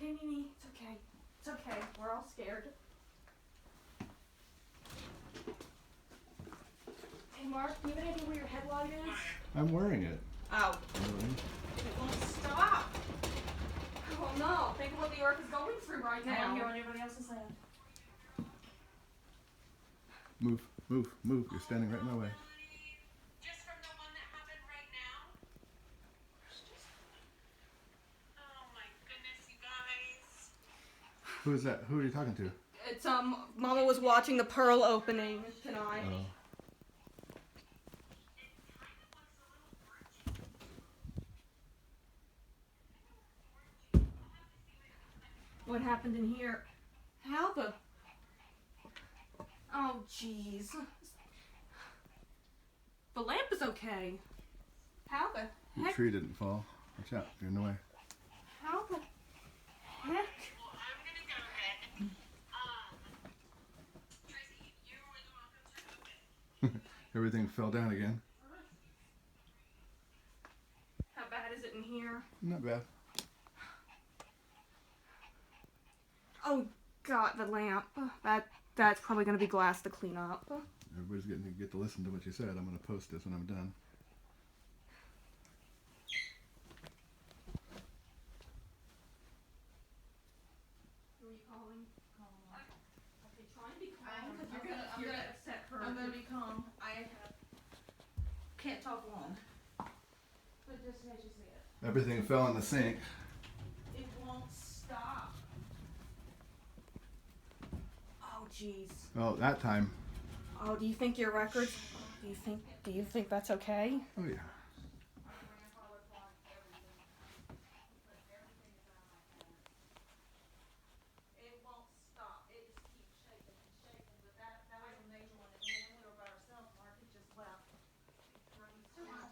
okay, Mimi. It's okay. It's okay. We're all scared. Hey, Mark, do you have any idea where your headlight is? I'm wearing it. Oh. Really? It won't stop. Oh no, think of what the Earth is going through right now. I don't hear what anybody else is saying. Move, move, move. You're standing right in my way. Just from the one that happened right now? Oh my goodness, you guys. Who is that? Who are you talking to? It's, Mama was watching the Pearl opening tonight. Oh. What happened in here? How the... Oh, jeez. The lamp is okay. How the The heck? tree didn't fall. Watch out. You're in the way. How the heck? Well, I'm gonna go ahead. Tracy, you were the one who took it. Everything fell down again. How bad is it in here? Not bad. Oh, God, the lamp. That's probably going to be glass to clean up. Everybody's getting to get to listen to what you said. I'm going to post this when I'm done. Who are you calling? Okay, try and be calm because you're gonna upset her. I'm gonna be calm. I can't talk long. But just as you say it. Everything fell in the sink. It won't stop. Oh, jeez. Oh, that time. Oh, do you think your records? Do you think that's okay? Oh, yeah.